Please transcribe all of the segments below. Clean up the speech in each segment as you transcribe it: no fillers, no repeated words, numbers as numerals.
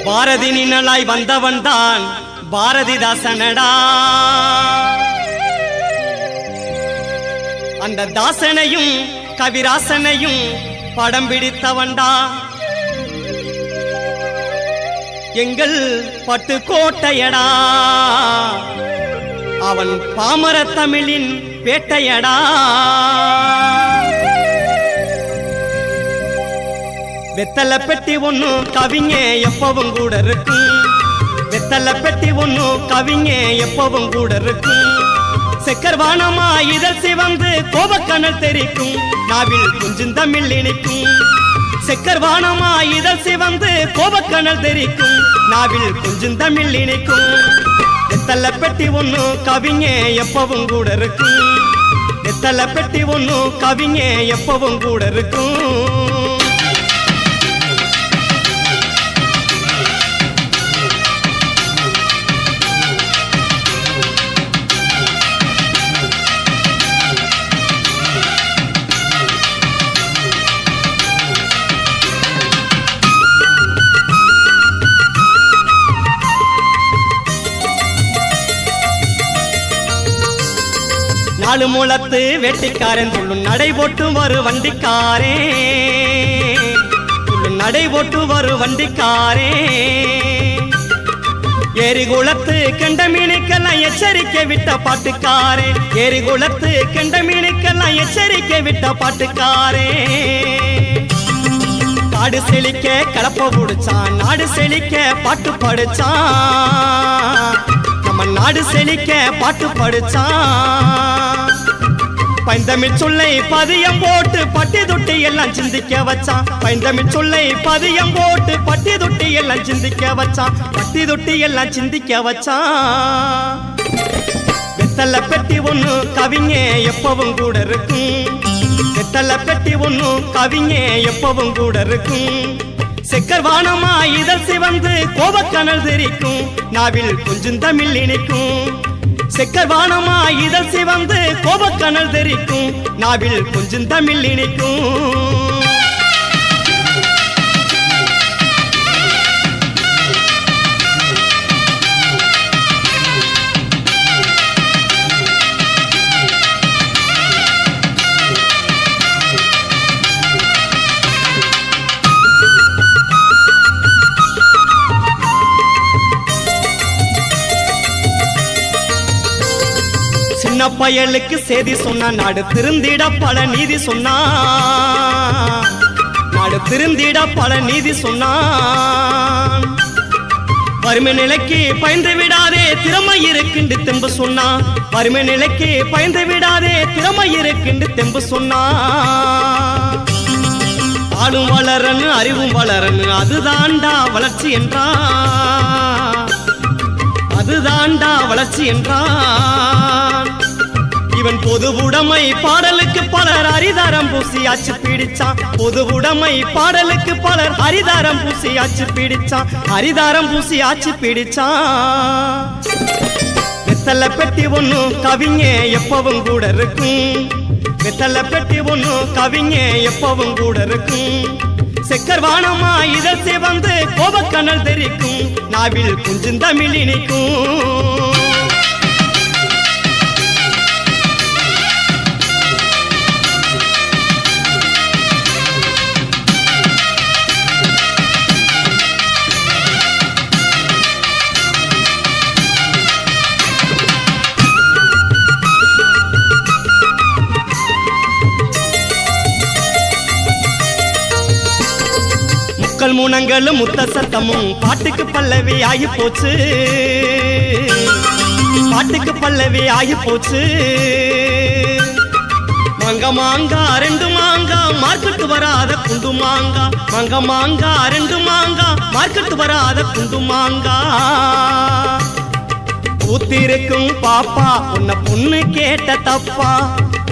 பாரதி நிழலாய் வந்தவன் தான் பாரதிதாசனடா. அந்த தாசனையும் கவிராசனையும் படம் பிடித்தவன்டா. எங்கள் பட்டுக்கோட்டையடா, அவன் பாமர தமிழின் பேட்டையடா. வெத்தலை பெட்டி ஒண்ணு கவிங்க எப்பவும் கூட இருக்கும். வெத்தலை பெட்டி ஒண்ணு கவிங்க எப்பவும் கூட இருக்கும். செக்கர்வானமா இதழ் சிவந்து கோபக்கணல் தெரிக்கும். நாவில் கொஞ்சம் தமிழ் இனிக்கும். செக்கர்வானமா இதழ் சிவந்து கோபக்கணல் தெரிக்கும். நாவில் கொஞ்சம் தமிழ் இனிக்கும். வெத்தலை பெட்டி ஒண்ணு கவிங்க எப்பவும் கூட இருக்கும். வெத்தலை பெட்டி ஒண்ணு கவிங்க எப்பவும் கூட இருக்கும். நாலு மூலத்து வெட்டிக்காரன் துள்ளும் நடை போட்டு வரு வண்டிக்காரே. துள்ளும் நடை போட்டு வரு வண்டிக்காரே. ஏரி குளத்து கெண்ட மீனுக்கெல்லாம் எச்சரிக்கை விட்ட பாட்டுக்காரே. ஏரி குளத்து கெண்ட மீனுக்கெல்லாம் எச்சரிக்கை விட்ட பாட்டுக்காரே. காடு செழிக்க கலப்ப புடிச்சான், நாடு செழிக்க பாட்டு படிச்சான். நம்ம நாடு செழிக்க பாட்டு படிச்சான். பைந்தமிழ் சொல்லை பதியம் போட்டு பட்டி தொட்டி எல்லாம் சிந்திக்க வச்சான். பைந்தமிழ் சொல்லை பதியம் போட்டு பட்டி தொட்டி எல்லாம் சிந்திக்க வச்சான். பட்டி தொட்டி எல்லாம் சிந்திக்க வச்சான். வெத்தலை பெட்டி ஒண்ணு கவிங்க எப்பவும் கூட இருக்கும். வெத்தலை பெட்டி ஒண்ணு கவிங்க எப்பவும் கூட இருக்கும். செக்கர்வானமா இதழ் சிவந்து கோபக்கணல் தெரிக்கும். நாவில் கொஞ்சம் தமிழ் இனிக்கும். செக்கர்வானமா இதழ் சிவந்து கோபக்கணல் தெரிக்கும். நாவில் கொஞ்சம் தமிழ் இனிக்கும். சின்ன பயலுக்கு செய்தி சொன்னா நாடு திருந்திட பல நீதி சொன்னா. நாடு திருந்திட பல நீதி சொன்னான். வறுமை நிலைக்கு பயந்து விடாதே திறமை இருக்குண்டு தெம்பு சொன்னா. வறுமை நிலைக்கு பயந்து விடாதே திறமை இருக்குண்டு தெம்பு சொன்னா. ஆளும் வளரன்னு அறிவும் வளரன்னு அதுதான்டா வளர்ச்சி என்றான். அதுதான்டா வளர்ச்சி என்றான். இவன் பொதுவுடைமை பாடலுக்கு பலர் அரிதாரம் பூசி ஆச்சு பீடிச்சான். பொதுவுடைமை பாடலுக்கு பலர் அரிதாரம் பூசி ஆச்சு பீடிச்சான். அரிதாரம் பூசி ஆச்சு பீடிச்சான். வெத்தலை பெட்டி ஒண்ணு கவிங்க எப்பவும் கூட இருக்கும். வெத்தலை பெட்டி ஒண்ணு கவிங்க எப்பவும் கூட இருக்கும். செக்கர்வானமா இதழ் சிவந்து கோபக்கணல் தெரிக்கும். நாவில் கொஞ்சம் தமிழ் இனிக்கும். முக்கல் மூனங்களும் முத்த சத்தமும் பாட்டுக்கு பல்லவி ஆகி போச்சு. பாட்டுக்கு பல்லவி ஆகி போச்சு. மாங்கா மாங்கா ரெண்டு மாங்கா மார்க்கெட்டு வராத குண்டு மாங்கா. மாங்கா மாங்கா ரெண்டு மாங்கா மார்க்கெட்டு வராத குண்டு மாங்கா. ஊத்திருக்கும் பாப்பா உன்னை பொண்ணு கேட்ட தப்பா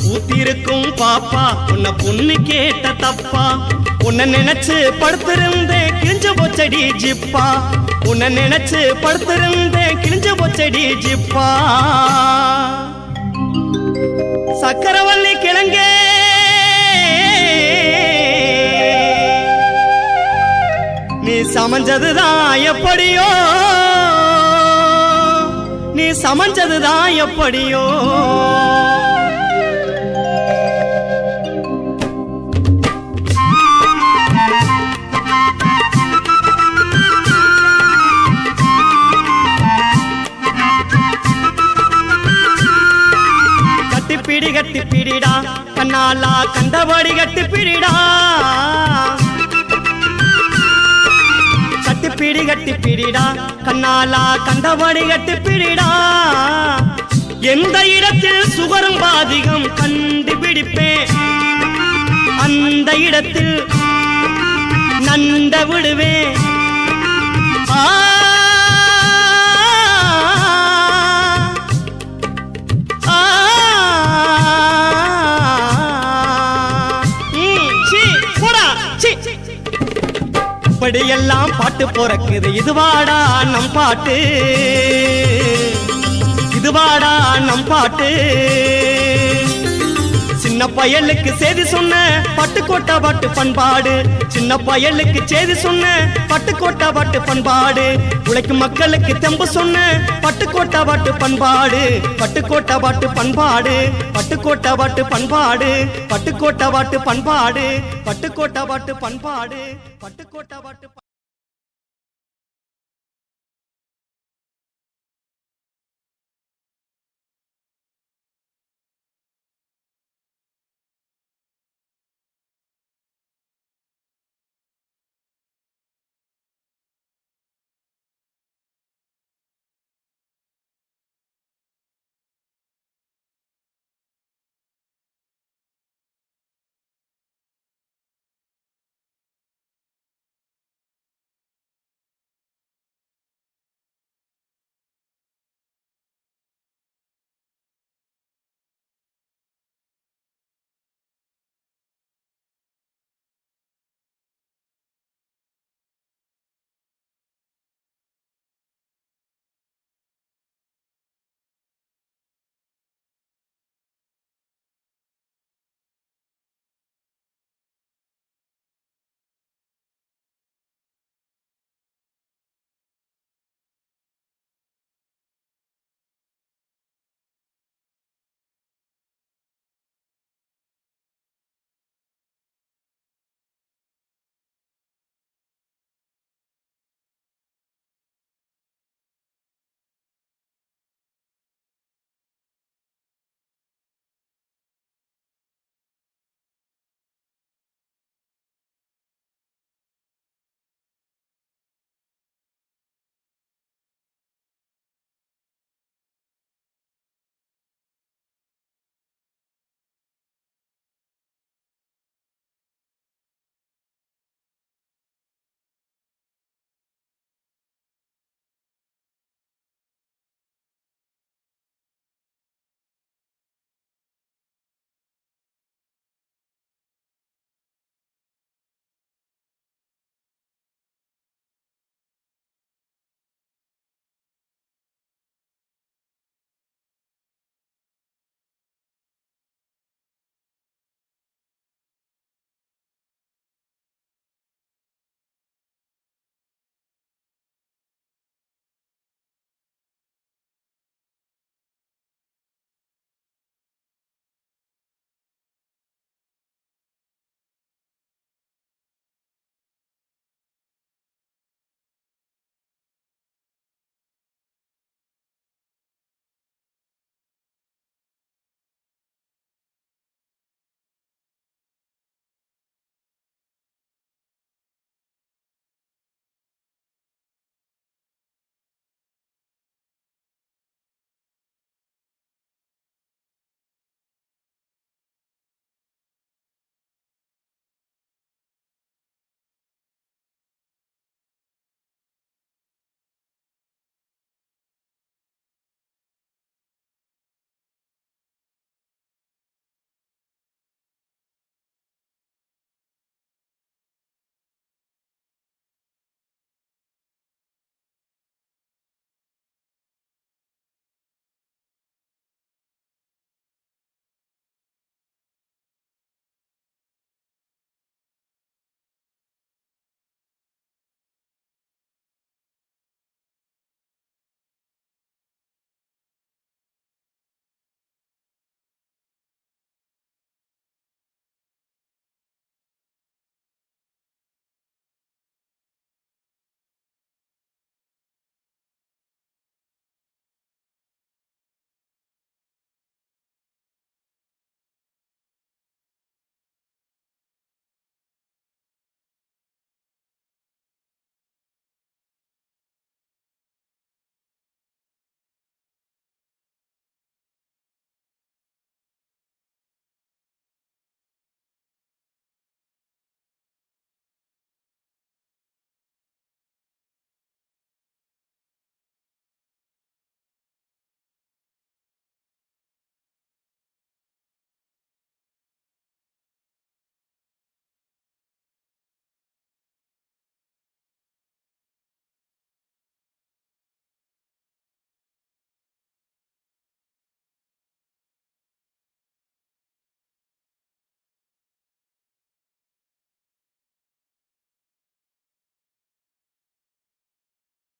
ஊத்திருக்கும் பாப்பா உன்னை பொண்ணு கேட்ட தப்பா உன்னை நினைச்சு படுத்திருந்தேன் கிழிஞ்சு போச்சடி ஜிப்பா உன்னை நினைச்சு படுத்திருந்தேன் கிழிஞ்சு போச்சடி ஜிப்பா சக்கரவள்ளி கிழங்கே நீ சமைஞ்சதுதான் எப்படியோ நீ சமைஞ்சதுதான் எப்படியோ கட்டிப்பிடி கட்டிப்பிடிடா கண்ணாலா கண்டபடி கட்டிப்பிடிடா கட்டிப்பிடி கட்டிப்பிடிடா கண்ணாலா கண்டபடி கட்டிப்பிடிடா எந்த இடத்தில் சுகரும் பாதிகம் கண்டுபிடிப்பேன் அந்த இடத்தில் நண்ட விடுவேன் இப்படியெல்லாம் பாட்டு போறக்குது இதுவாடா நம் பாட்டு இதுவாடா நம் பாட்டு சின்ன பயலுக்கு செய்தி சொன்ன பட்டுக்கோட்டை பாட்டு பண்பாடு சின்ன பயலுக்கு செய்தி சொன்ன பட்டுக்கோட்டை பாட்டு பண்பாடு உழைக்கும் மக்களுக்கு தெம்பு சொன்ன பட்டுக்கோட்டை பாட்டு பண்பாடு பட்டுக்கோட்டை பாட்டு பண்பாடு பட்டுக்கோட்டை பாட்டு பண்பாடு பட்டுக்கோட்டை பாட்டு பண்பாடு பட்டுக்கோட்டை பாட்டு பண்பாடு பட்டுக்கோட்டை பாட்டு